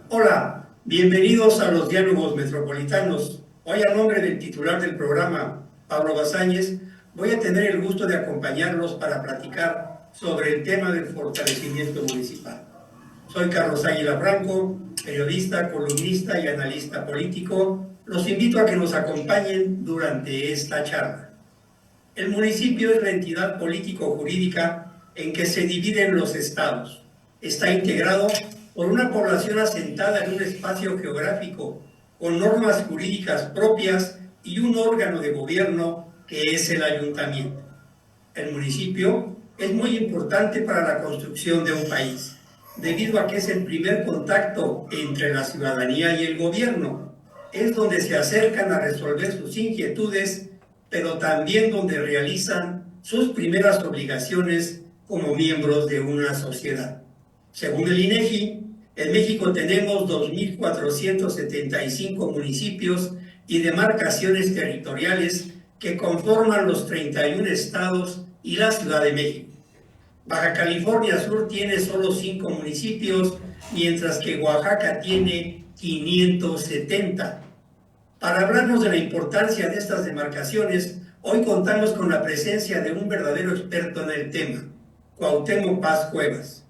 Hola, bienvenidos a los Diálogos Metropolitanos. Hoy, a nombre del titular del programa, Pablo Bazáñez, voy a tener el gusto de acompañarlos para platicar sobre el tema del fortalecimiento municipal. Soy Carlos Águila Franco, periodista, columnista y analista político. Los invito a que nos acompañen durante esta charla. El municipio es la entidad político-jurídica en que se dividen los estados. Está integrado por una población asentada en un espacio geográfico con normas jurídicas propias y un órgano de gobierno que es el ayuntamiento. El municipio es muy importante para la construcción de un país, debido a que es el primer contacto entre la ciudadanía y el gobierno. Es donde se acercan a resolver sus inquietudes, pero también donde realizan sus primeras obligaciones como miembros de una sociedad. Según el INEGI, en México tenemos 2.475 municipios y demarcaciones territoriales que conforman los 31 estados y la Ciudad de México. Baja California Sur tiene solo 5 municipios, mientras que Oaxaca tiene 570. Para hablarnos de la importancia de estas demarcaciones, hoy contamos con la presencia de un verdadero experto en el tema, Cuauhtémoc Paz Cuevas.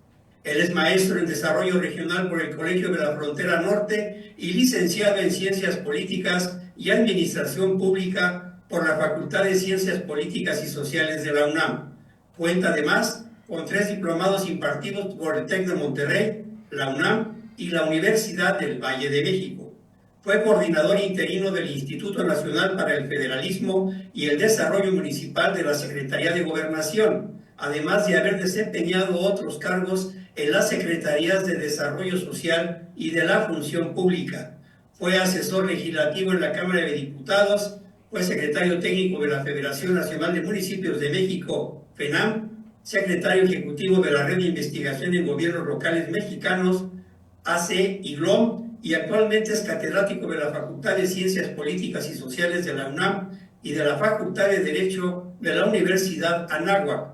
Él es maestro en Desarrollo Regional por el Colegio de la Frontera Norte y licenciado en Ciencias Políticas y Administración Pública por la Facultad de Ciencias Políticas y Sociales de la UNAM. Cuenta además con 3 diplomados impartidos por el TEC de Monterrey, la UNAM y la Universidad del Valle de México. Fue coordinador interino del Instituto Nacional para el Federalismo y el Desarrollo Municipal de la Secretaría de Gobernación, además de haber desempeñado otros cargos en las Secretarías de Desarrollo Social y de la Función Pública. Fue asesor legislativo en la Cámara de Diputados, fue secretario técnico de la Federación Nacional de Municipios de México, FENAM, secretario ejecutivo de la Red de Investigación en Gobiernos Locales Mexicanos, AC y GLOM, y actualmente es catedrático de la Facultad de Ciencias Políticas y Sociales de la UNAM y de la Facultad de Derecho de la Universidad Anáhuac.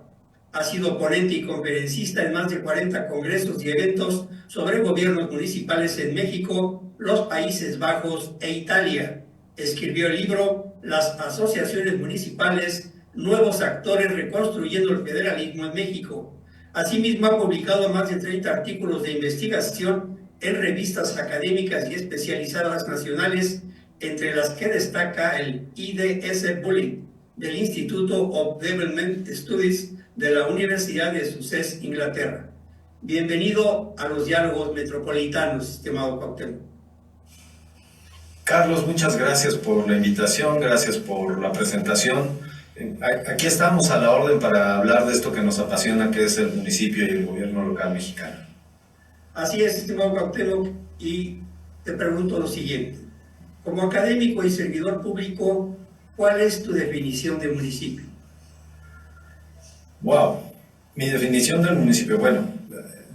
Ha sido ponente y conferencista en más de 40 congresos y eventos sobre gobiernos municipales en México, los Países Bajos e Italia. Escribió el libro Las asociaciones municipales, nuevos actores reconstruyendo el federalismo en México. Asimismo, ha publicado más de 30 artículos de investigación en revistas académicas y especializadas nacionales, entre las que destaca el IDS Bulletin del Institute of Development Studies de la Universidad de Sussex, Inglaterra. Bienvenido a los Diálogos Metropolitanos, estimado Cuauhtémoc. Carlos, muchas gracias por la invitación, gracias por la presentación. Aquí estamos a la orden para hablar de esto que nos apasiona, que es el municipio y el gobierno local mexicano. Así es, estimado Cuauhtémoc, y te pregunto lo siguiente. Como académico y servidor público, ¿cuál es tu definición de municipio? Wow, mi definición del municipio, bueno,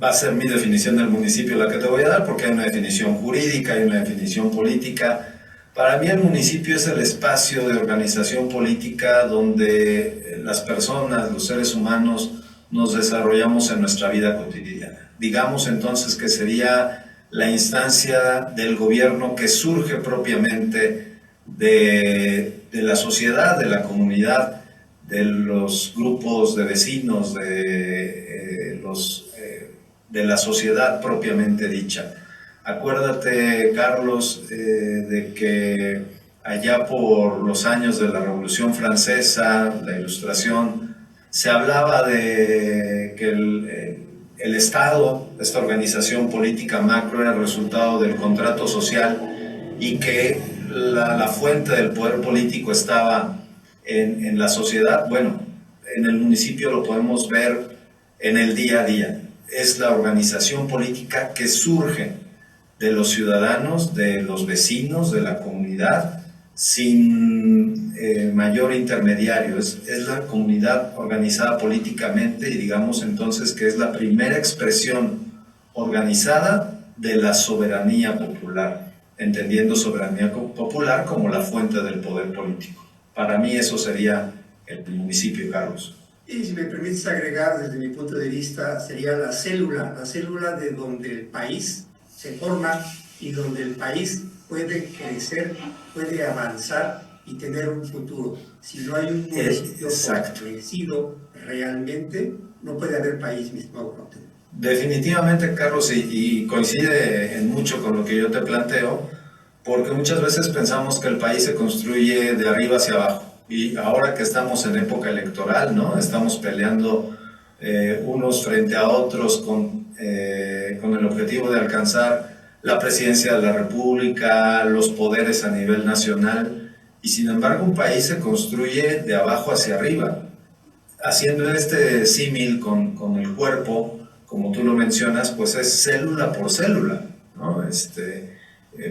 va a ser mi definición del municipio la que te voy a dar, porque hay una definición jurídica, hay una definición política. Para mí el municipio es el espacio de organización política donde las personas, los seres humanos, nos desarrollamos en nuestra vida cotidiana. Digamos entonces que sería la instancia del gobierno que surge propiamente de la sociedad, de la comunidad, de los grupos de vecinos, de la sociedad propiamente dicha. Acuérdate, Carlos, de que allá por los años de la Revolución Francesa, la Ilustración, se hablaba de que el Estado, esta organización política macro, era el resultado del contrato social y que la fuente del poder político estaba en la sociedad. Bueno, en el municipio lo podemos ver en el día a día. Es la organización política que surge de los ciudadanos, de los vecinos, de la comunidad, sin mayor intermediario. Es la comunidad organizada políticamente y digamos entonces que es la primera expresión organizada de la soberanía popular, entendiendo soberanía popular como la fuente del poder político. Para mí eso sería el municipio, Carlos. Y si me permites agregar, desde mi punto de vista, sería la célula de donde el país se forma y donde el país puede crecer, puede avanzar y tener un futuro. Si no hay un municipio fortalecido realmente, no puede haber país, mi estimado Cuauhtémoc. Definitivamente, Carlos, y coincide en mucho con lo que yo te planteo, porque muchas veces pensamos que el país se construye de arriba hacia abajo. Y ahora que estamos en época electoral, ¿no? Estamos peleando unos frente a otros con el objetivo de alcanzar la presidencia de la República, los poderes a nivel nacional, y sin embargo un país se construye de abajo hacia arriba. Haciendo este símil con el cuerpo, como tú lo mencionas, pues es célula por célula, ¿no?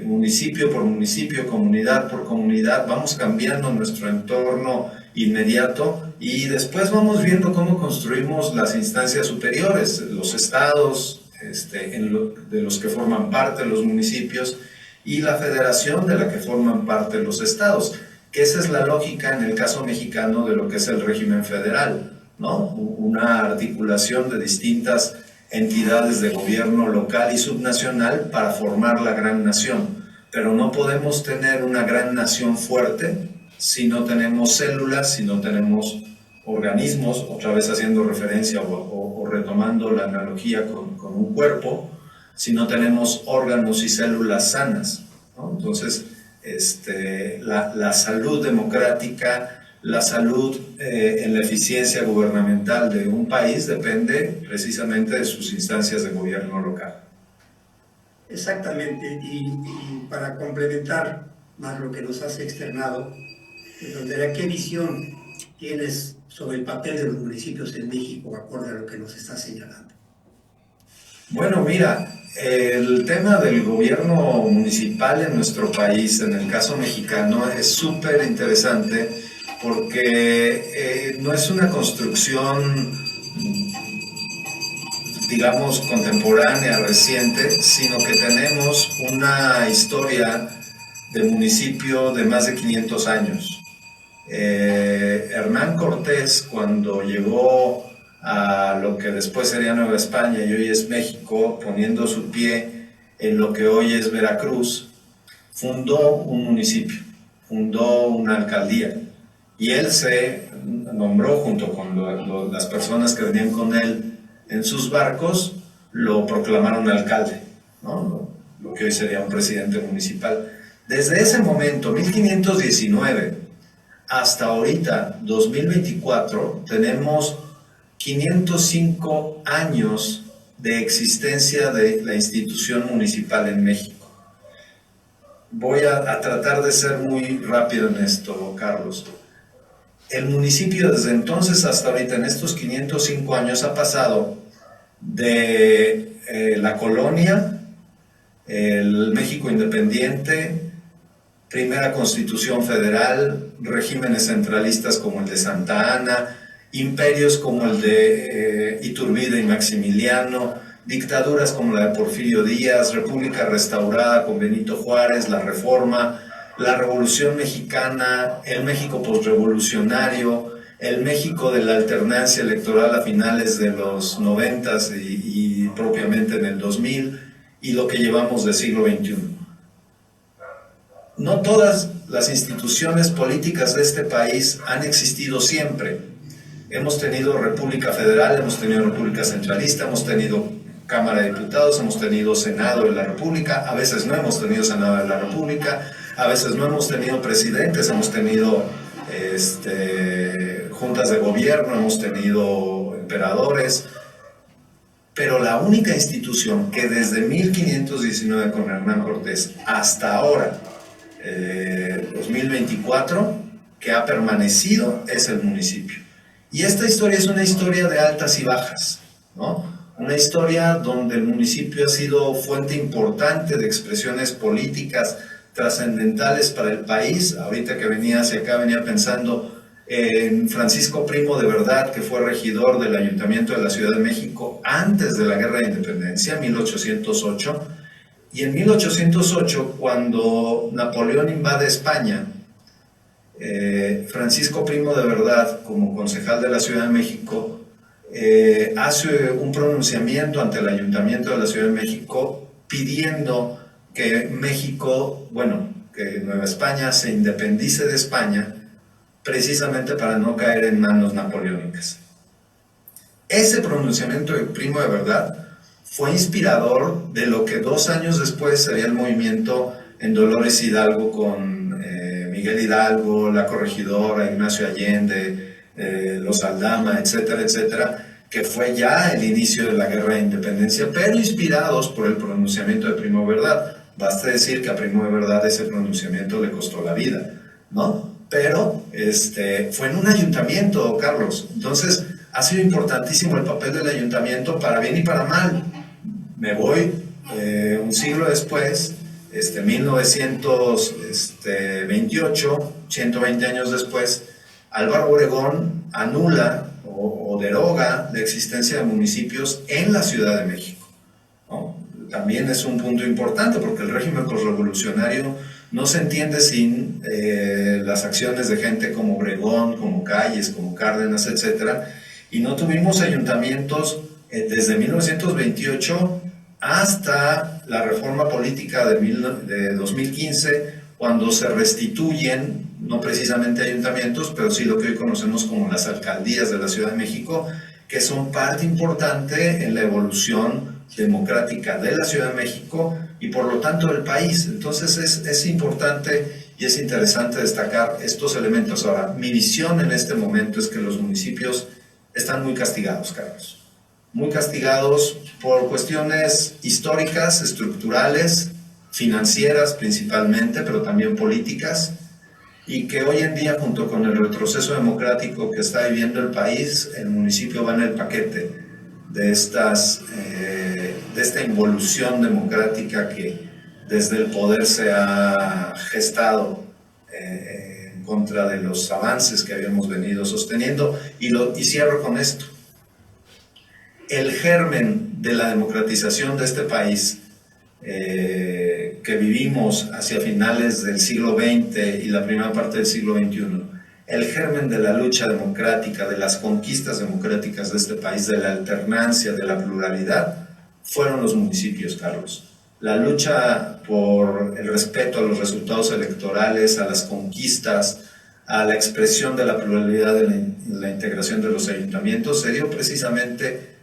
Municipio por municipio, comunidad por comunidad, vamos cambiando nuestro entorno inmediato y después vamos viendo cómo construimos las instancias superiores, los estados, de los que forman parte los municipios y la federación de la que forman parte los estados, que esa es la lógica en el caso mexicano de lo que es el régimen federal, ¿no? Una articulación de distintas entidades de gobierno local y subnacional para formar la gran nación, pero no podemos tener una gran nación fuerte si no tenemos células, si no tenemos organismos, otra vez haciendo referencia o retomando la analogía con un cuerpo, si no tenemos órganos y células sanas, ¿no? Entonces, la salud democrática, la salud en la eficiencia gubernamental de un país depende precisamente de sus instancias de gobierno local. Exactamente, y para complementar más lo que nos has externado, ¿qué visión tienes sobre el papel de los municipios en México, acorde a lo que nos estás señalando? Bueno, mira, el tema del gobierno municipal en nuestro país, en el caso mexicano, es súper interesante porque no es una construcción, digamos, contemporánea, reciente, sino que tenemos una historia de municipio de más de 500 años. Hernán Cortés, cuando llegó a lo que después sería Nueva España y hoy es México, poniendo su pie en lo que hoy es Veracruz, fundó un municipio, fundó una alcaldía. Y él se nombró, junto con las personas que venían con él en sus barcos, lo proclamaron alcalde, ¿no? Lo que hoy sería un presidente municipal. Desde ese momento, 1519, hasta ahorita, 2024, tenemos 505 años de existencia de la institución municipal en México. Voy a tratar de ser muy rápido en esto, Carlos. El municipio desde entonces hasta ahorita, en estos 505 años, ha pasado de la colonia, el México independiente, primera constitución federal, regímenes centralistas como el de Santa Anna, imperios como el de Iturbide y Maximiliano, dictaduras como la de Porfirio Díaz, república restaurada con Benito Juárez, la Reforma, la Revolución Mexicana, el México postrevolucionario, el México de la alternancia electoral a finales de los 90s y propiamente en el 2000, y lo que llevamos del siglo XXI. No todas las instituciones políticas de este país han existido siempre. Hemos tenido República Federal, hemos tenido República Centralista, hemos tenido Cámara de Diputados, hemos tenido Senado de la República, a veces no hemos tenido Senado de la República, a veces no hemos tenido presidentes, hemos tenido juntas de gobierno, hemos tenido emperadores, pero la única institución que desde 1519 con Hernán Cortés hasta ahora, 2024, que ha permanecido es el municipio. Y esta historia es una historia de altas y bajas, ¿no? Una historia donde el municipio ha sido fuente importante de expresiones políticas trascendentales para el país. Ahorita que venía hacia acá venía pensando en Francisco Primo de Verdad, que fue regidor del Ayuntamiento de la Ciudad de México antes de la Guerra de Independencia, 1808, y en 1808, cuando Napoleón invade España, Francisco Primo de Verdad, como concejal de la Ciudad de México, hace un pronunciamiento ante el Ayuntamiento de la Ciudad de México pidiendo que México, que Nueva España se independice de España, precisamente para no caer en manos napoleónicas. Ese pronunciamiento de Primo de Verdad fue inspirador de lo que 2 años después sería el movimiento en Dolores Hidalgo con Miguel Hidalgo, La Corregidora, Ignacio Allende, los Aldama, etcétera, etcétera, que fue ya el inicio de la guerra de independencia, pero inspirados por el pronunciamiento de Primo de Verdad. Basta decir que a Primo de Verdad ese pronunciamiento le costó la vida, ¿no? Pero fue en un ayuntamiento, Carlos. Entonces, ha sido importantísimo el papel del ayuntamiento para bien y para mal. Me voy un siglo después, 1928, 120 años después, Álvaro Obregón anula o deroga la existencia de municipios en la Ciudad de México, ¿no? También es un punto importante porque el régimen posrevolucionario no se entiende sin las acciones de gente como Obregón, como Calles, como Cárdenas, etc. Y no tuvimos ayuntamientos desde 1928 hasta la reforma política de 2015, cuando se restituyen, no precisamente ayuntamientos, pero sí lo que hoy conocemos como las alcaldías de la Ciudad de México, que son parte importante en la evolución democrática de la Ciudad de México y por lo tanto del país. Entonces es importante y es interesante destacar estos elementos. Ahora, mi visión en este momento es que los municipios están muy castigados, Carlos. Muy castigados por cuestiones históricas, estructurales, financieras principalmente, pero también políticas, y que hoy en día, junto con el retroceso democrático que está viviendo el país, el municipio va en el paquete de esta involución democrática que desde el poder se ha gestado en contra de los avances que habíamos venido sosteniendo. Y cierro con esto. El germen de la democratización de este país que vivimos hacia finales del siglo XX y la primera parte del siglo XXI, el germen de la lucha democrática, de las conquistas democráticas de este país, de la alternancia, de la pluralidad, fueron los municipios, Carlos. La lucha por el respeto a los resultados electorales, a las conquistas, a la expresión de la pluralidad de la integración de los ayuntamientos se dio precisamente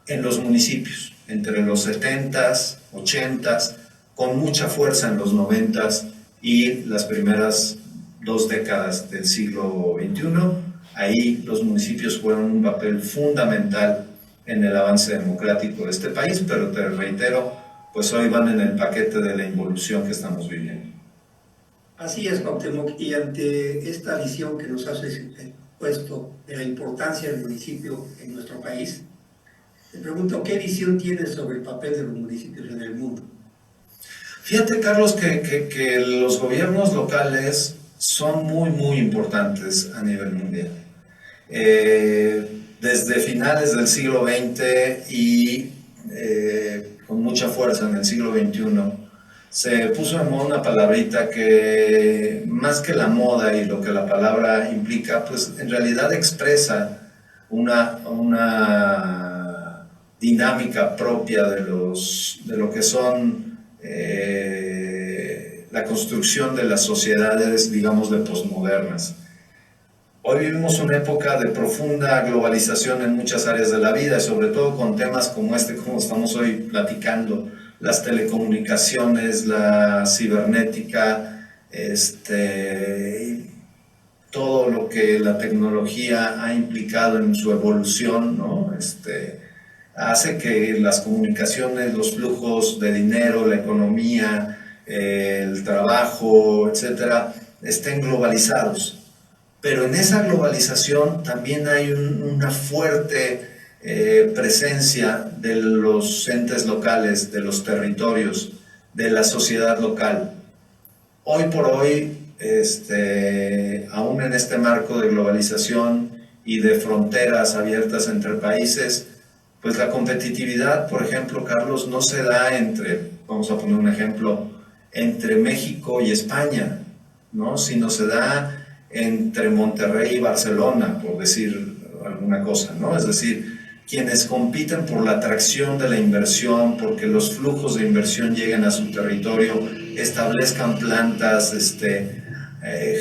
en los municipios, entre los 70s, 80s, con mucha fuerza en los 90s y las primeras 2 décadas del siglo XXI. Ahí los municipios juegan un papel fundamental en el avance democrático de este país, pero te reitero, pues hoy van en el paquete de la involución que estamos viviendo. Así es, Cuauhtémoc, y ante esta visión que nos has puesto de la importancia del municipio en nuestro país, te pregunto, ¿qué visión tienes sobre el papel de los municipios en el mundo? Fíjate, Carlos, que los gobiernos locales son muy importantes a nivel mundial. Desde finales del siglo XX y con mucha fuerza en el siglo XXI, se puso de moda una palabrita que, más que la moda y lo que la palabra implica, pues en realidad expresa una dinámica propia de lo que son la construcción de las sociedades, digamos, de posmodernas. Hoy vivimos una época de profunda globalización en muchas áreas de la vida, sobre todo con temas como como estamos hoy platicando, las telecomunicaciones, la cibernética, todo lo que la tecnología ha implicado en su evolución, ¿no? Hace que las comunicaciones, los flujos de dinero, la economía, el trabajo, etcétera, estén globalizados. Pero en esa globalización también hay una fuerte presencia de los entes locales, de los territorios, de la sociedad local. Hoy por hoy, aún en este marco de globalización y de fronteras abiertas entre países, pues la competitividad, por ejemplo, Carlos, no se da vamos a poner un ejemplo, entre México y España, ¿no? Sino se da entre Monterrey y Barcelona, por decir alguna cosa, ¿no? Es decir, quienes compiten por la atracción de la inversión, porque los flujos de inversión lleguen a su territorio, establezcan plantas,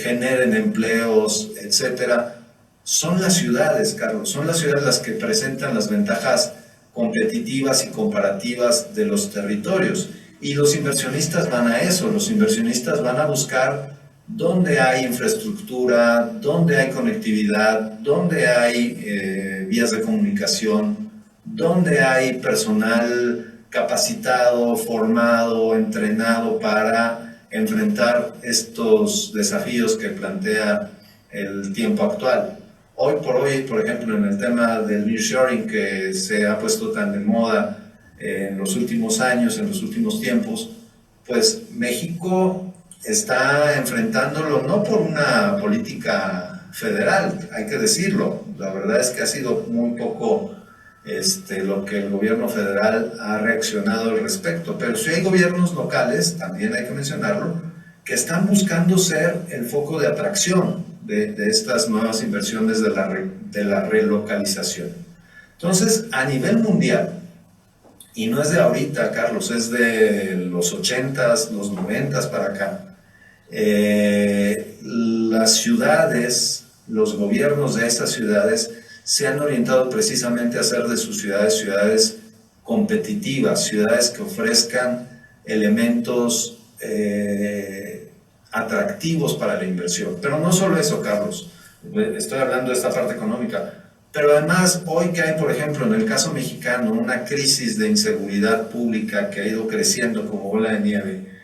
generen empleos, etcétera, son las ciudades, Carlos, son las ciudades las que presentan las ventajas competitivas y comparativas de los territorios. Y los inversionistas van a eso, los inversionistas van a buscar dónde hay infraestructura, dónde hay conectividad, dónde hay vías de comunicación, dónde hay personal capacitado, formado, entrenado para enfrentar estos desafíos que plantea el tiempo actual. Hoy por hoy, por ejemplo, en el tema del nearshoring que se ha puesto tan de moda en los últimos años, en los últimos tiempos, pues México está enfrentándolo no por una política federal, hay que decirlo. La verdad es que ha sido muy poco lo que el gobierno federal ha reaccionado al respecto, pero sí hay gobiernos locales, también hay que mencionarlo, que están buscando ser el foco de atracción de estas nuevas inversiones de la relocalización. Entonces, a nivel mundial, y no es de ahorita, Carlos, es de los 80s, los 90s para acá, las ciudades, los gobiernos de estas ciudades se han orientado precisamente a hacer de sus ciudades competitivas, ciudades que ofrezcan elementos atractivos para la inversión. Pero no solo eso, Carlos, estoy hablando de esta parte económica, pero además hoy que hay, por ejemplo, en el caso mexicano, una crisis de inseguridad pública que ha ido creciendo como bola de nieve,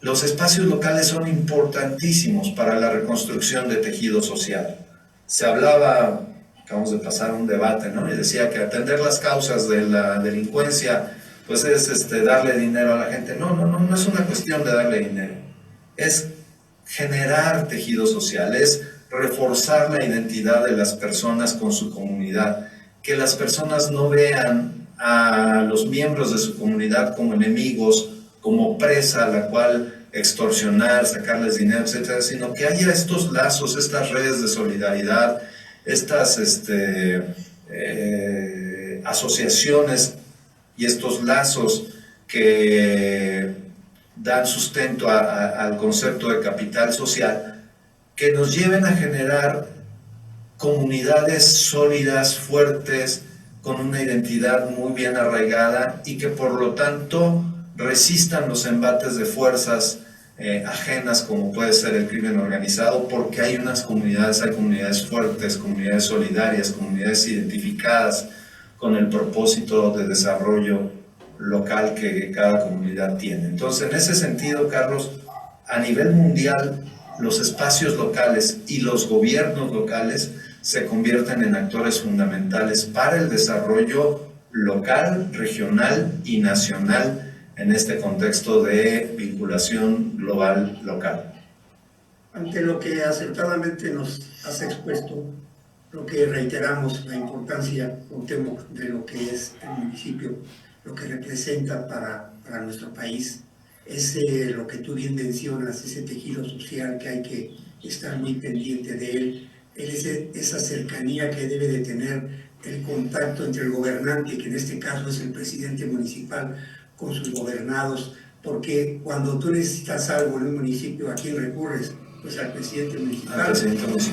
los espacios locales son importantísimos para la reconstrucción de tejido social. Se hablaba, acabamos de pasar un debate, ¿no? Y decía que atender las causas de la delincuencia, pues es darle dinero a la gente. No es una cuestión de darle dinero. Es generar tejido social, es reforzar la identidad de las personas con su comunidad, que las personas no vean a los miembros de su comunidad como enemigos, como presa a la cual extorsionar, sacarles dinero, etcétera, sino que haya estos lazos, estas redes de solidaridad, estas asociaciones y estos lazos que dan sustento al concepto de capital social, que nos lleven a generar comunidades sólidas, fuertes, con una identidad muy bien arraigada y que por lo tanto resistan los embates de fuerzas ajenas como puede ser el crimen organizado, porque hay comunidades fuertes, comunidades solidarias, comunidades identificadas con el propósito de desarrollo local que cada comunidad tiene. Entonces, en ese sentido, Carlos, a nivel mundial, los espacios locales y los gobiernos locales se convierten en actores fundamentales para el desarrollo local, regional y nacional en este contexto de vinculación global local. Ante lo que acertadamente nos has expuesto, lo que reiteramos la importancia, Cuauhtémoc, de lo que es el municipio, lo que representa para nuestro país, es lo que tú bien mencionas, ese tejido social que hay que estar muy pendiente de él, esa cercanía que debe de tener el contacto entre el gobernante, que en este caso es el presidente municipal, con sus gobernados, porque cuando tú necesitas algo en un municipio, ¿a quién recurres? Pues al presidente municipal,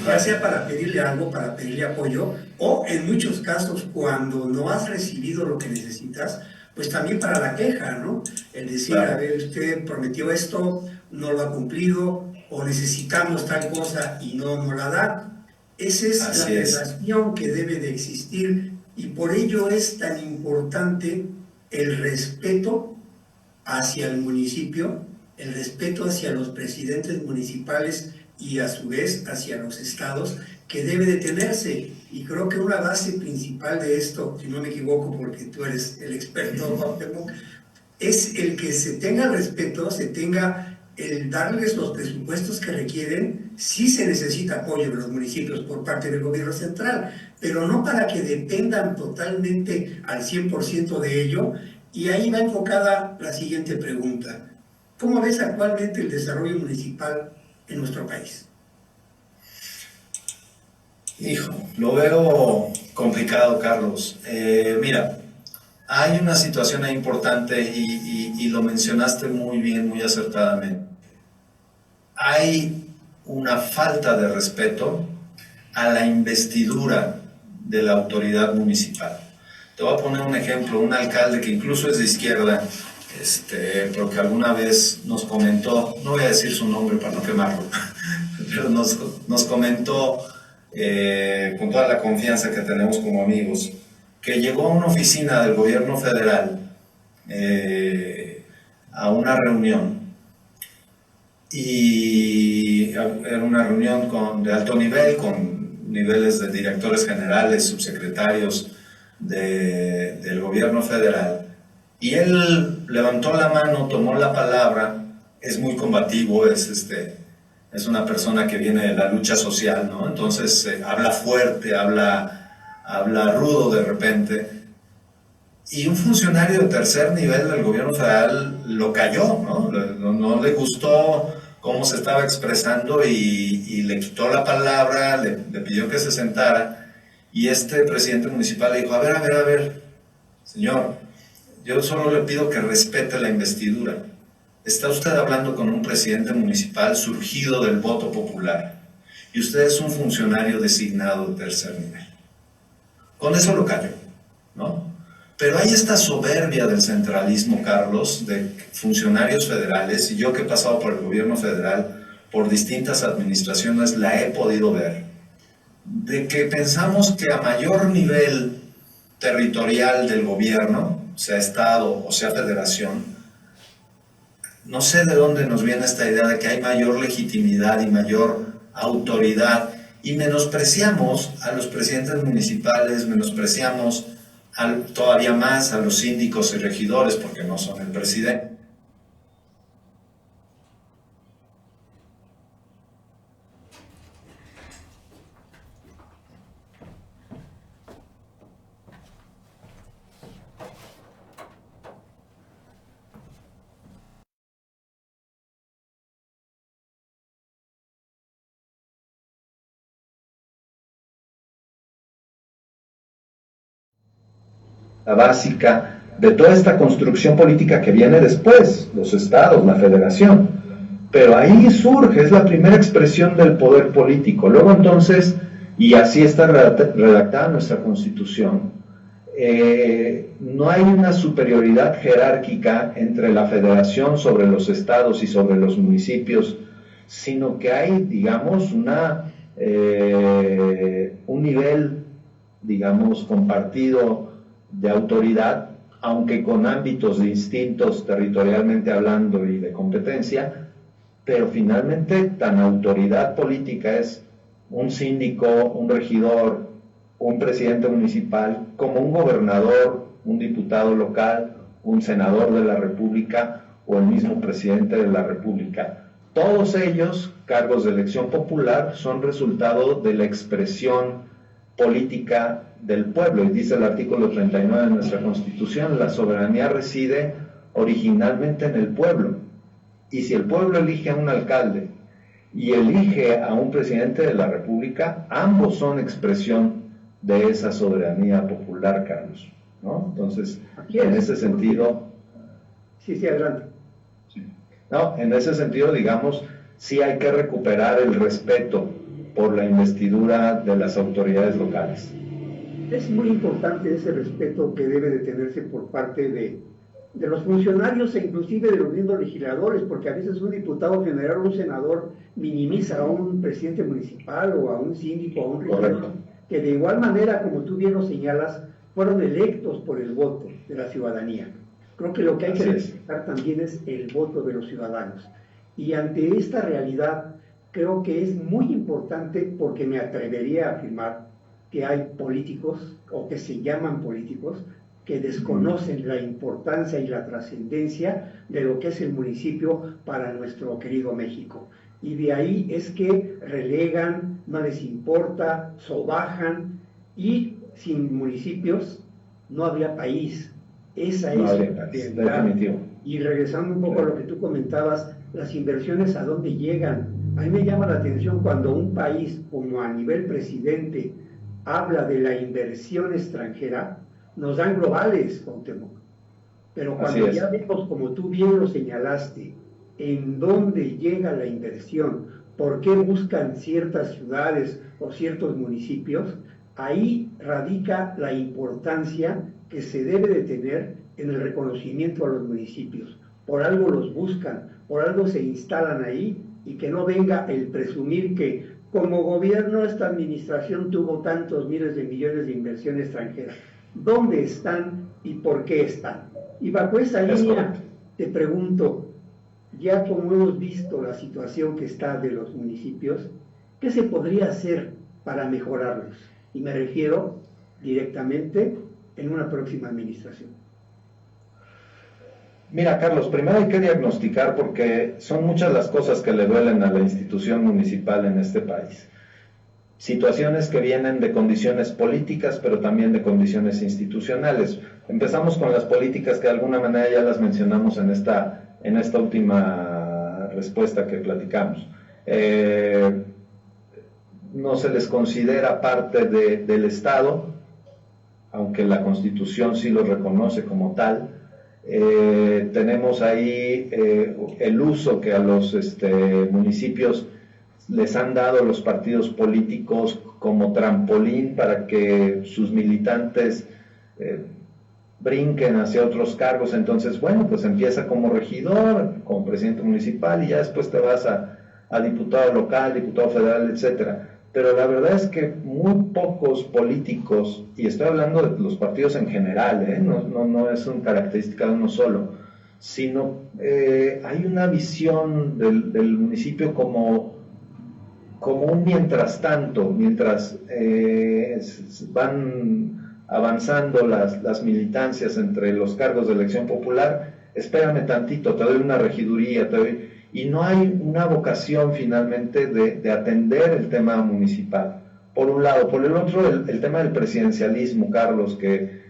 ya sea para pedirle algo, para pedirle apoyo, o en muchos casos cuando no has recibido lo que necesitas, pues también para la queja, ¿no? El decir, claro, a ver, usted prometió esto, no lo ha cumplido, o necesitamos tal cosa y no la da. Esa es la relación que debe de existir, y por ello es tan importante el respeto hacia el municipio, el respeto hacia los presidentes municipales y a su vez hacia los estados, que debe de tenerse. Y creo que una base principal de esto, si no me equivoco porque tú eres el experto, es el que se tenga el respeto, se tenga el darles los presupuestos que requieren. Sí se necesita apoyo de los municipios por parte del gobierno central, pero no para que dependan totalmente al 100% de ello. Y ahí va enfocada la siguiente pregunta. ¿Cómo ves actualmente el desarrollo municipal en nuestro país? Hijo, lo veo complicado, Carlos. Mira, hay una situación ahí importante y lo mencionaste muy bien, muy acertadamente. Hay una falta de respeto a la investidura de la autoridad municipal. Te voy a poner un ejemplo, un alcalde que incluso es de izquierda, porque alguna vez nos comentó, no voy a decir su nombre para no quemarlo, pero nos comentó con toda la confianza que tenemos como amigos, que llegó a una oficina del gobierno federal a una reunión, y era una reunión de alto nivel, con niveles de directores generales, subsecretarios del gobierno federal, y él levantó la mano, tomó la palabra, es muy combativo, es una persona que viene de la lucha social, ¿no? Entonces habla fuerte, habla rudo de repente, y un funcionario de tercer nivel del gobierno federal lo calló, ¿no? No le gustó cómo se estaba expresando y le quitó la palabra, le pidió que se sentara, y este presidente municipal le dijo, a ver, señor, yo solo le pido que respete la investidura. Está usted hablando con un presidente municipal surgido del voto popular, y usted es un funcionario designado de tercer nivel. Con eso lo cayó, ¿no? Pero hay esta soberbia del centralismo, Carlos, de funcionarios federales, y yo que he pasado por el gobierno federal, por distintas administraciones, la he podido ver, de que pensamos que a mayor nivel territorial del gobierno, sea estado o sea federación, no sé de dónde nos viene esta idea de que hay mayor legitimidad y mayor autoridad, y menospreciamos a los presidentes municipales, menospreciamos todavía más a los síndicos y regidores porque no son el presidente. La básica de toda esta construcción política que viene después, los estados, la federación. Pero ahí surge, es la primera expresión del poder político. Luego entonces, y así está redactada nuestra Constitución, no hay una superioridad jerárquica entre la federación sobre los estados y sobre los municipios, sino que hay, digamos, un nivel, digamos, compartido de autoridad, aunque con ámbitos distintos territorialmente hablando y de competencia, pero finalmente tan autoridad política es un síndico, un regidor, un presidente municipal, como un gobernador, un diputado local, un senador de la República o el mismo presidente de la República. Todos ellos, cargos de elección popular, son resultado de la expresión política del pueblo, y dice el artículo 39 de nuestra Constitución, la soberanía reside originalmente en el pueblo, y si el pueblo elige a un alcalde y elige a un presidente de la República, ambos son expresión de esa soberanía popular, Carlos, ¿no? Entonces, en ese sentido... Sí, adelante. Sí. No, en ese sentido, digamos, sí hay que recuperar el respeto por la investidura de las autoridades locales. Es muy importante ese respeto que debe de tenerse por parte de los funcionarios e inclusive de los mismos legisladores, porque a veces un diputado federal o un senador minimiza a un presidente municipal o a un síndico o a un regidor, que de igual manera, como tú bien lo señalas, fueron electos por el voto de la ciudadanía. Creo que lo que hay que respetar también es el voto de los ciudadanos. Y ante esta realidad, creo que es muy importante, porque me atrevería a afirmar que hay políticos, o que se llaman políticos, que desconocen la importancia y la trascendencia de lo que es el municipio para nuestro querido México. Y de ahí es que relegan, no les importa, sobajan, y sin municipios no habría país. Esa es la realidad. Y regresando un poco a lo que tú comentabas, las inversiones a dónde llegan. A mí me llama la atención cuando un país, como a nivel presidente, habla de la inversión extranjera, nos dan globales, Cuauhtémoc. Pero cuando ya vemos, como tú bien lo señalaste, en dónde llega la inversión, por qué buscan ciertas ciudades o ciertos municipios, ahí radica la importancia que se debe de tener en el reconocimiento a los municipios. Por algo los buscan, por algo se instalan ahí, y que no venga el presumir que como gobierno esta administración tuvo tantos miles de millones de inversión extranjera. ¿Dónde están y por qué están? Y bajo esa línea te pregunto, ya como hemos visto la situación que está de los municipios, ¿qué se podría hacer para mejorarlos? Y me refiero directamente en una próxima administración. Mira, Carlos, primero hay que diagnosticar, porque son muchas las cosas que le duelen a la institución municipal en este país. Situaciones que vienen de condiciones políticas, pero también de condiciones institucionales. Empezamos con las políticas, que de alguna manera ya las mencionamos en esta última respuesta que platicamos. No se les considera parte del Estado, aunque la Constitución sí lo reconoce como tal. Tenemos ahí el uso que a los municipios les han dado los partidos políticos como trampolín para que sus militantes brinquen hacia otros cargos. Entonces, bueno, pues empieza como regidor, como presidente municipal, y ya después te vas a diputado local, diputado federal, etcétera. Pero la verdad es que muy pocos políticos, y estoy hablando de los partidos en general, no es una característica de uno solo, sino hay una visión del municipio como un mientras tanto, mientras van avanzando las militancias entre los cargos de elección popular. Espérame tantito, te doy una regiduría, y no hay una vocación finalmente de atender el tema municipal, por un lado. Por el otro, el tema del presidencialismo, Carlos, que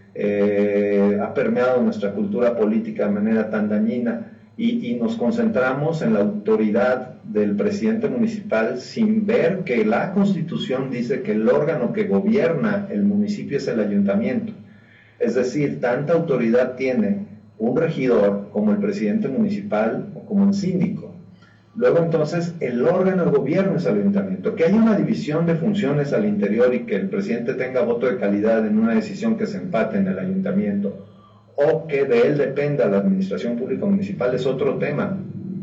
ha permeado nuestra cultura política de manera tan dañina, y nos concentramos en la autoridad del presidente municipal sin ver que la Constitución dice que el órgano que gobierna el municipio es el ayuntamiento. Es decir, tanta autoridad tiene un regidor como el presidente municipal o como el síndico. Luego, entonces, el órgano de gobierno es el ayuntamiento. Que haya una división de funciones al interior y que el presidente tenga voto de calidad en una decisión que se empate en el ayuntamiento, o que de él dependa la administración pública municipal, es otro tema.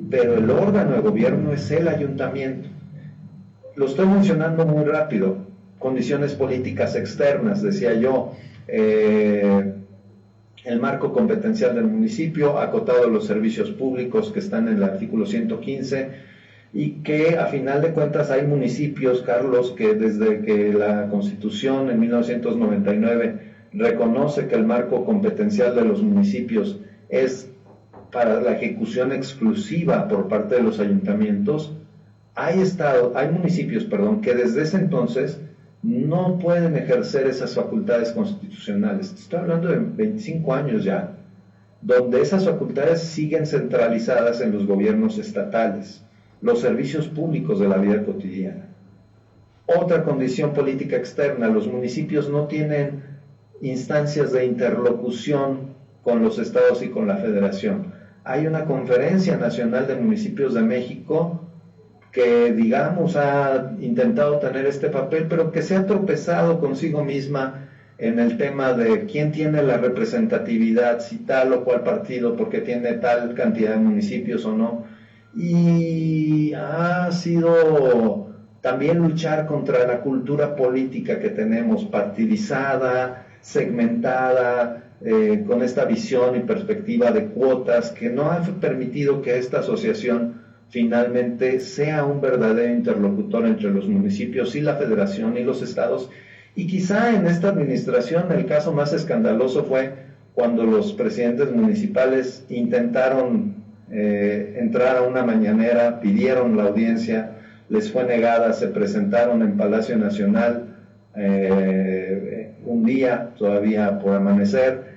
Pero el órgano de gobierno es el ayuntamiento. Lo estoy mencionando muy rápido. Condiciones políticas externas, decía yo. El marco competencial del municipio, acotado a los servicios públicos que están en el artículo 115, y que a final de cuentas hay municipios, Carlos, que desde que la Constitución en 1999 reconoce que el marco competencial de los municipios es para la ejecución exclusiva por parte de los ayuntamientos, hay municipios, que desde ese entonces no pueden ejercer esas facultades constitucionales. Estoy hablando de 25 años ya, donde esas facultades siguen centralizadas en los gobiernos estatales, los servicios públicos de la vida cotidiana. Otra condición política externa: los municipios no tienen instancias de interlocución con los estados y con la federación. Hay una Conferencia Nacional de Municipios de México que, digamos, ha intentado tener este papel, pero que se ha tropezado consigo misma en el tema de quién tiene la representatividad, si tal o cual partido, porque tiene tal cantidad de municipios o no. Y ha sido también luchar contra la cultura política que tenemos, partidizada, segmentada, con esta visión y perspectiva de cuotas, que no ha permitido que esta asociación finalmente sea un verdadero interlocutor entre los municipios y la federación y los estados. Y quizá en esta administración el caso más escandaloso fue cuando los presidentes municipales intentaron entrar a una mañanera, pidieron la audiencia, les fue negada, se presentaron en Palacio Nacional un día todavía por amanecer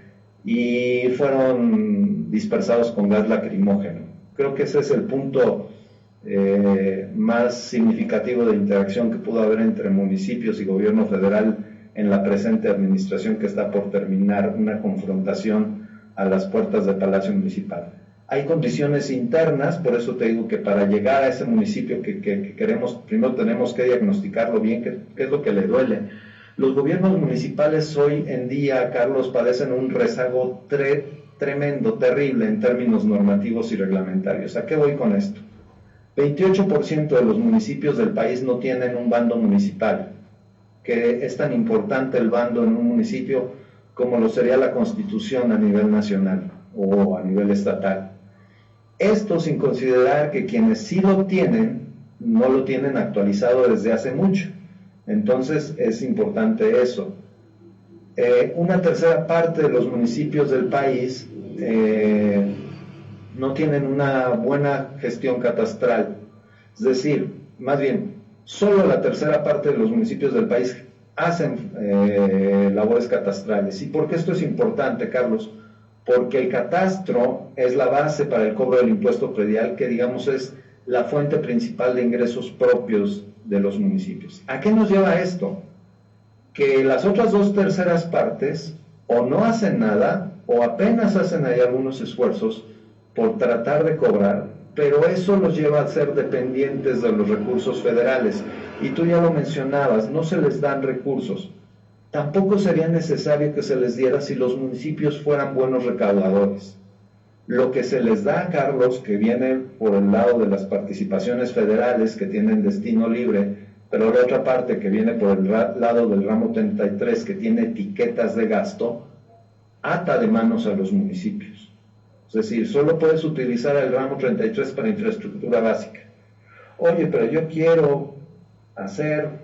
y fueron dispersados con gas lacrimógeno. Creo que ese es el punto más significativo de interacción que pudo haber entre municipios y gobierno federal en la presente administración que está por terminar una confrontación a las puertas del Palacio Municipal. Hay condiciones internas, por eso te digo que para llegar a ese municipio que queremos, primero tenemos que diagnosticarlo bien, qué es lo que le duele. Los gobiernos municipales hoy en día, Carlos, padecen un rezago tremendo, terrible en términos normativos y reglamentarios. ¿A qué voy con esto? 28% de los municipios del país no tienen un bando municipal, que es tan importante el bando en un municipio como lo sería la Constitución a nivel nacional o a nivel estatal. Esto sin considerar que quienes sí lo tienen, no lo tienen actualizado desde hace mucho. Entonces es importante eso. Una tercera parte de los municipios del país no tienen una buena gestión catastral. Es decir, más bien, solo la tercera parte de los municipios del país hacen labores catastrales. ¿Y por qué esto es importante, Carlos? Porque el catastro es la base para el cobro del impuesto predial, que digamos es la fuente principal de ingresos propios de los municipios. ¿A qué nos lleva esto? Que las otras dos terceras partes o no hacen nada o apenas hacen ahí algunos esfuerzos por tratar de cobrar, pero eso los lleva a ser dependientes de los recursos federales. Y tú ya lo mencionabas, no se les dan recursos. Tampoco sería necesario que se les diera si los municipios fueran buenos recaudadores. Lo que se les da, Carlos, que viene por el lado de las participaciones federales que tienen destino libre, pero la otra parte que viene por el lado del ramo 33 que tiene etiquetas de gasto, ata de manos a los municipios. Es decir, solo puedes utilizar el ramo 33 para infraestructura básica. Oye, pero yo quiero hacer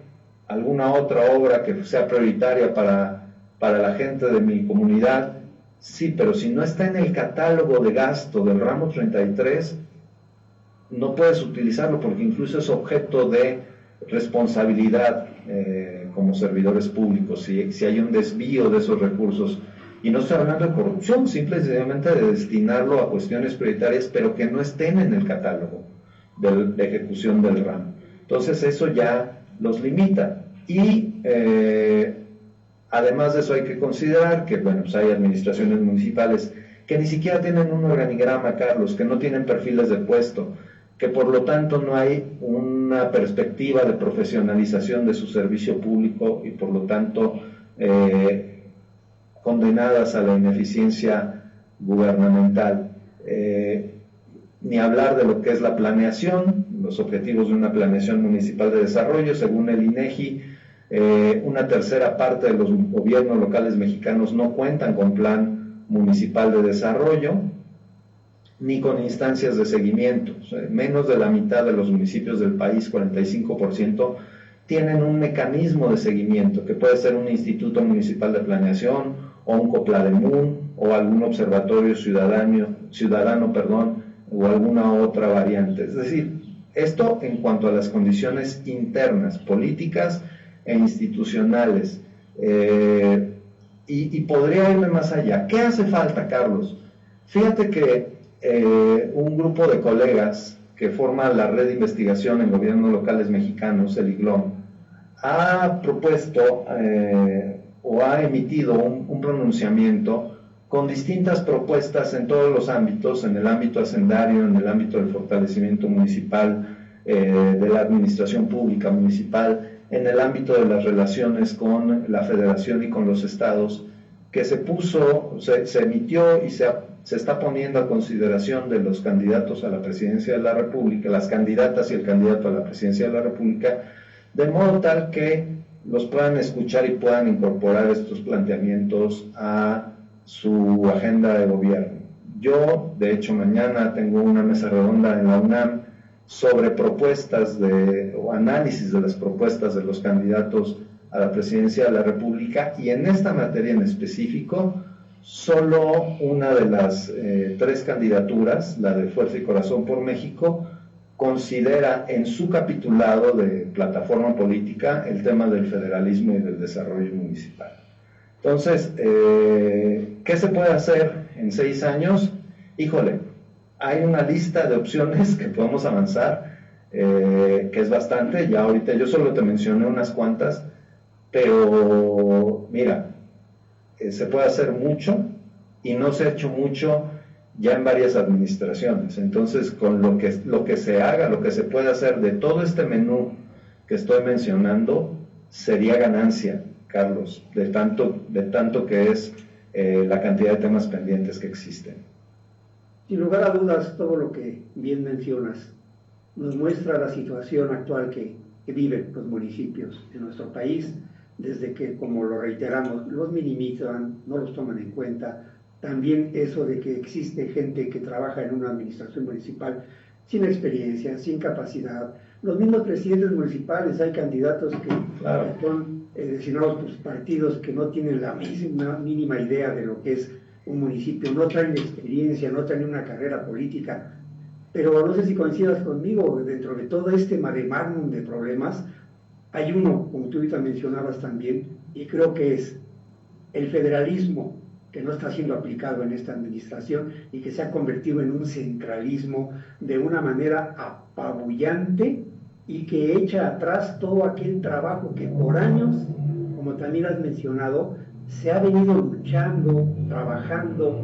alguna otra obra que sea prioritaria para la gente de mi comunidad. Sí, pero si no está en el catálogo de gasto del ramo 33, no puedes utilizarlo porque incluso es objeto de responsabilidad como servidores públicos, si hay un desvío de esos recursos. Y no estoy hablando de corrupción, simplemente de destinarlo a cuestiones prioritarias, pero que no estén en el catálogo de ejecución del ramo. Entonces eso ya los limita. Y además de eso hay que considerar que, bueno, pues hay administraciones municipales que ni siquiera tienen un organigrama, Carlos, que no tienen perfiles de puesto, que por lo tanto no hay una perspectiva de profesionalización de su servicio público y por lo tanto condenadas a la ineficiencia gubernamental. Ni hablar de lo que es la planeación, los objetivos de una planeación municipal de desarrollo, según el INEGI, una tercera parte de los gobiernos locales mexicanos no cuentan con plan municipal de desarrollo, ni con instancias de seguimiento. O sea, menos de la mitad de los municipios del país, 45%, tienen un mecanismo de seguimiento, que puede ser un instituto municipal de planeación, o un COPLADEMUN, o algún observatorio ciudadano, o alguna otra variante. Es decir, esto en cuanto a las condiciones internas, políticas e institucionales. Y podría irme más allá. ¿Qué hace falta, Carlos? Fíjate que un grupo de colegas que forma la Red de Investigación en Gobiernos Locales Mexicanos, el IGLOM, ha propuesto o ha emitido un pronunciamiento con distintas propuestas en todos los ámbitos, en el ámbito hacendario, en el ámbito del fortalecimiento municipal, de la administración pública municipal, en el ámbito de las relaciones con la federación y con los estados, que se emitió y se está poniendo a consideración de los candidatos a la presidencia de la República, las candidatas y el candidato a la presidencia de la República, de modo tal que los puedan escuchar y puedan incorporar estos planteamientos a su agenda de gobierno. Yo, de hecho, mañana tengo una mesa redonda en la UNAM sobre propuestas o análisis de las propuestas de los candidatos a la presidencia de la República, y en esta materia en específico, solo una de las 3 candidaturas, la de Fuerza y Corazón por México, considera en su capitulado de plataforma política el tema del federalismo y del desarrollo municipal. Entonces, ¿qué se puede hacer en 6 años? Híjole, hay una lista de opciones que podemos avanzar, que es bastante. Ya ahorita yo solo te mencioné unas cuantas, Pero mira, se puede hacer mucho y no se ha hecho mucho ya en varias administraciones. Entonces, con lo que se haga, lo que se puede hacer de todo este menú que estoy mencionando, sería ganancia, Carlos, de tanto que es la cantidad de temas pendientes que existen. Sin lugar a dudas, todo lo que bien mencionas nos muestra la situación actual que viven los municipios de nuestro país, desde que, como lo reiteramos, los minimizan, no los toman en cuenta. También eso de que existe gente que trabaja en una administración municipal sin experiencia, sin capacidad. Los mismos presidentes municipales, hay candidatos que son designados por partidos que no tienen la mínima idea de lo que es un municipio, no traen experiencia, no traen una carrera política. Pero no sé si coincidas conmigo, dentro de todo este mare magnum de problemas, hay uno, como tú ahorita mencionabas también, y creo que es el federalismo, que no está siendo aplicado en esta administración y que se ha convertido en un centralismo de una manera apabullante y que echa atrás todo aquel trabajo que por años, como también has mencionado, se ha venido luchando, trabajando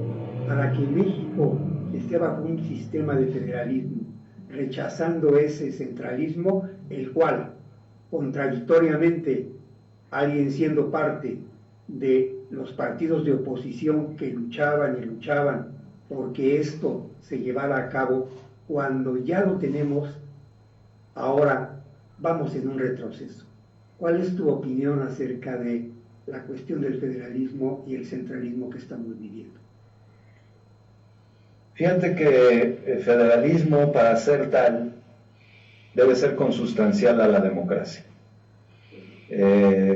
para que México esté bajo un sistema de federalismo, rechazando ese centralismo, el cual, contradictoriamente, alguien siendo parte de los partidos de oposición que luchaban y luchaban porque esto se llevara a cabo, cuando ya lo tenemos, ahora vamos en un retroceso. ¿Cuál es tu opinión acerca de la cuestión del federalismo y el centralismo que estamos viviendo? Fíjate que el federalismo, para ser tal, debe ser consustancial a la democracia.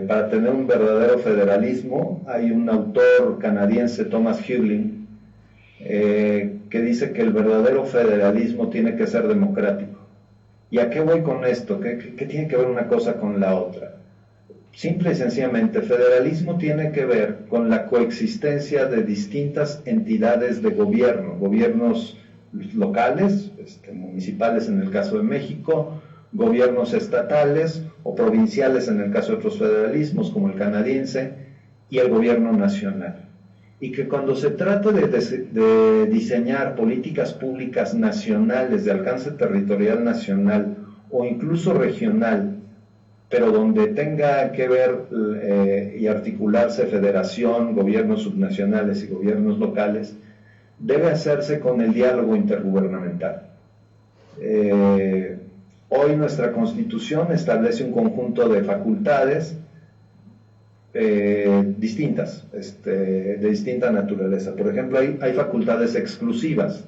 Para tener un verdadero federalismo, hay un autor canadiense, Thomas Hughlin, que dice que el verdadero federalismo tiene que ser democrático. ¿Y a qué voy con esto? ¿Qué tiene que ver una cosa con la otra? Simple y sencillamente, federalismo tiene que ver con la coexistencia de distintas entidades de gobierno, gobiernos locales, municipales en el caso de México, gobiernos estatales o provinciales en el caso de otros federalismos como el canadiense, y el gobierno nacional. Y que cuando se trata de diseñar políticas públicas nacionales de alcance territorial nacional o incluso regional, pero donde tenga que ver y articularse federación, gobiernos subnacionales y gobiernos locales, debe hacerse con el diálogo intergubernamental. Hoy nuestra Constitución establece un conjunto de facultades distintas, de distinta naturaleza. Por ejemplo, hay facultades exclusivas.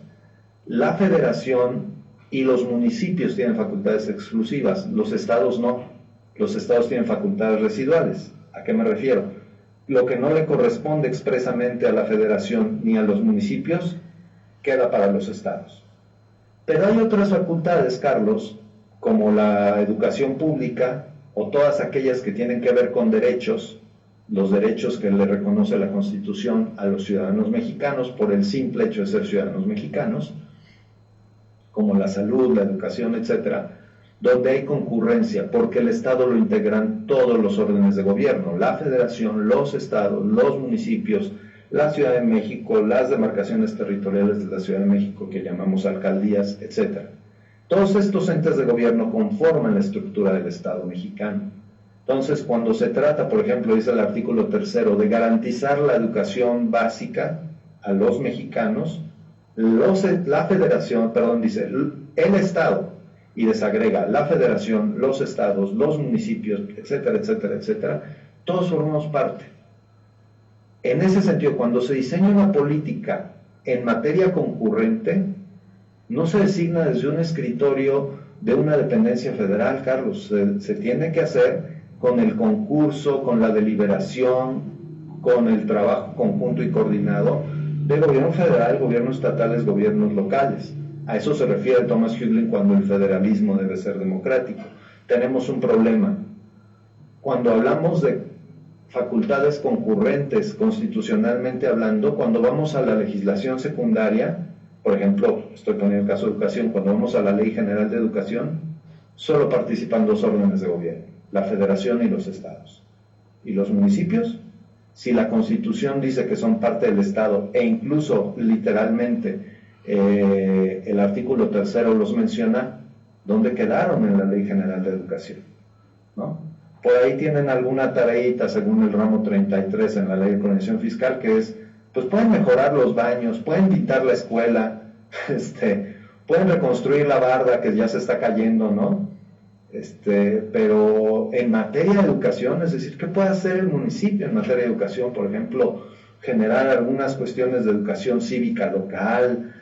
La federación y los municipios tienen facultades exclusivas, los estados no. Los estados tienen facultades residuales. ¿A qué me refiero? Lo que no le corresponde expresamente a la federación ni a los municipios, queda para los estados. Pero hay otras facultades, Carlos, como la educación pública o todas aquellas que tienen que ver con derechos, los derechos que le reconoce la Constitución a los ciudadanos mexicanos por el simple hecho de ser ciudadanos mexicanos, como la salud, la educación, etcétera, donde hay concurrencia, porque el Estado lo integran todos los órdenes de gobierno, la Federación, los estados, los municipios, la Ciudad de México, las demarcaciones territoriales de la Ciudad de México que llamamos alcaldías, etc. Todos estos entes de gobierno conforman la estructura del Estado mexicano. Entonces, cuando se trata, por ejemplo, dice el artículo 3, de garantizar la educación básica a los mexicanos, la Federación, dice el Estado, y desagrega la federación, los estados, los municipios, etcétera, etcétera, etcétera, todos formamos parte. En ese sentido, cuando se diseña una política en materia concurrente, no se designa desde un escritorio de una dependencia federal, Carlos, se tiene que hacer con el concurso, con la deliberación, con el trabajo conjunto y coordinado de gobierno federal, gobiernos estatales, gobiernos locales. A eso se refiere Thomas Hughlin cuando el federalismo debe ser democrático. Tenemos un problema. Cuando hablamos de facultades concurrentes, constitucionalmente hablando, cuando vamos a la legislación secundaria, por ejemplo, estoy poniendo el caso de educación, cuando vamos a la Ley General de Educación, solo participan dos órdenes de gobierno, la federación y los estados. ¿Y los municipios? Si la Constitución dice que son parte del Estado e incluso literalmente el artículo 3 los menciona, ¿dónde quedaron en la Ley General de Educación? ¿No? Por ahí tienen alguna tareita según el ramo 33 en la Ley de Coordinación Fiscal, que es, pues pueden mejorar los baños, pueden pintar la escuela, pueden reconstruir la barda que ya se está cayendo, ¿no? Pero en materia de educación, es decir, ¿qué puede hacer el municipio en materia de educación? Por ejemplo, generar algunas cuestiones de educación cívica local,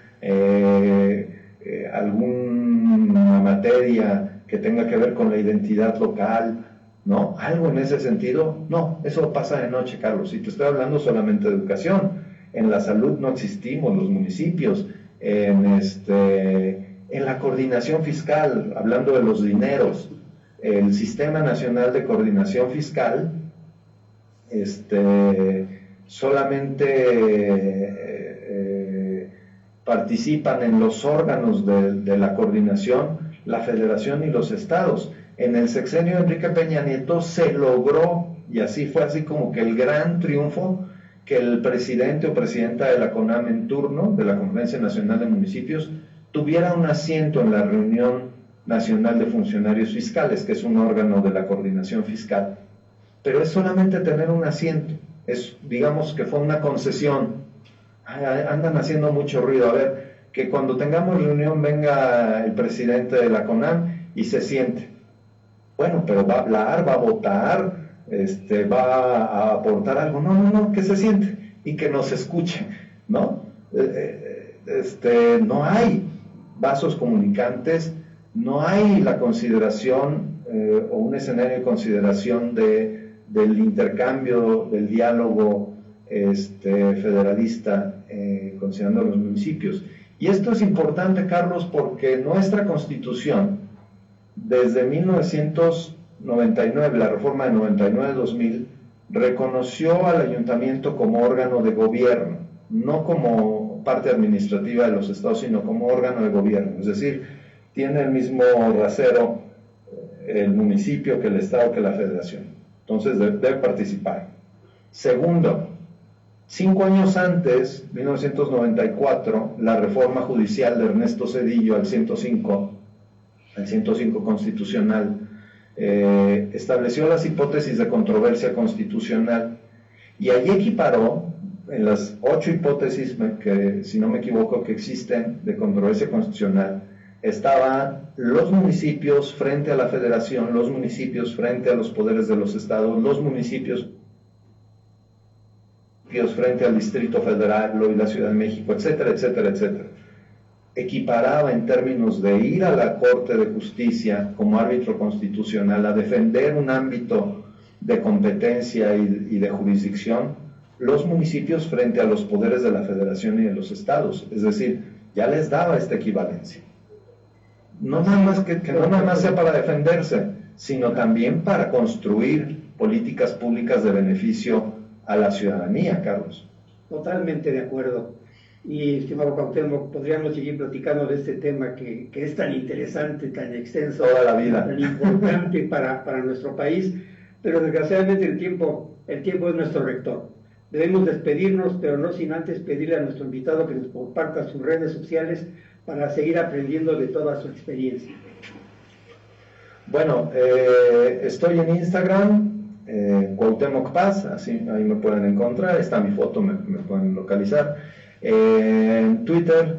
alguna materia que tenga que ver con la identidad local, ¿no? Algo en ese sentido. No, eso pasa de noche, Carlos, y te estoy hablando solamente de educación. En la salud no existimos los municipios, en la coordinación fiscal, hablando de los dineros, el Sistema Nacional de Coordinación Fiscal, solamente participan en los órganos de la coordinación la Federación y los estados. En el sexenio de Enrique Peña Nieto se logró, y así fue así como que el gran triunfo, que el presidente o presidenta de la CONAM en turno, de la Conferencia Nacional de Municipios, tuviera un asiento en la Reunión Nacional de Funcionarios Fiscales, que es un órgano de la coordinación fiscal. Pero es solamente tener un asiento, digamos que fue una concesión. Andan haciendo mucho ruido. A ver, que cuando tengamos reunión venga el presidente de la CONAM y se siente. Bueno, pero va a hablar, va a votar, va a aportar algo. No, que se siente y que nos escuche, ¿no? No hay vasos comunicantes, no hay la consideración o un escenario de consideración del intercambio, del diálogo federalista, considerando los municipios. Y esto es importante, Carlos, porque nuestra Constitución, desde 1999, la reforma de 99-2000, reconoció al ayuntamiento como órgano de gobierno, no como parte administrativa de los estados, sino como órgano de gobierno. Es decir, tiene el mismo rasero el municipio que el estado que la federación. Entonces debe participar. Segundo, 5 años antes, 1994, la reforma judicial de Ernesto Zedillo al 105 constitucional, estableció las hipótesis de controversia constitucional y allí equiparó, en las 8 hipótesis que, si no me equivoco, que existen de controversia constitucional, estaban los municipios frente a la federación, los municipios frente a los poderes de los estados, los municipios frente al Distrito Federal y la Ciudad de México, etcétera, etcétera, etcétera. Equiparaba en términos de ir a la Corte de Justicia como árbitro constitucional a defender un ámbito de competencia y de jurisdicción, los municipios frente a los poderes de la Federación y de los estados. Es decir, ya les daba esta equivalencia. No nada más que no nada más sea para defenderse, sino también para construir políticas públicas de beneficio a la ciudadanía, Carlos. Totalmente de acuerdo. Y, estimado Cuauhtémoc, podríamos seguir platicando de este tema que es tan interesante, tan extenso, toda la vida, tan importante para nuestro país, pero desgraciadamente el tiempo es nuestro rector. Debemos despedirnos, pero no sin antes pedirle a nuestro invitado que nos comparta sus redes sociales para seguir aprendiendo de toda su experiencia. Bueno, estoy en Instagram, Cuauhtémoc Paz, así ahí me pueden encontrar, está mi foto, me pueden localizar. En Twitter,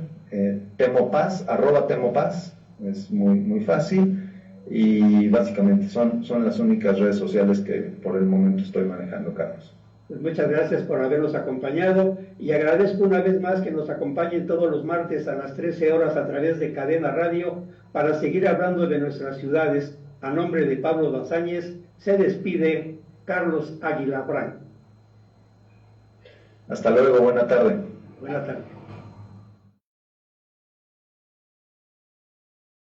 Temopaz, @Temopaz, es muy fácil, y básicamente son las únicas redes sociales que por el momento estoy manejando, Carlos. Pues muchas gracias por habernos acompañado y agradezco una vez más que nos acompañen todos los martes a las 13 horas a través de Cadena Radio para seguir hablando de nuestras ciudades. A nombre de Pablo Dazáñez, se despide Carlos Águila Frank. Hasta luego, buena tarde. Buena tarde.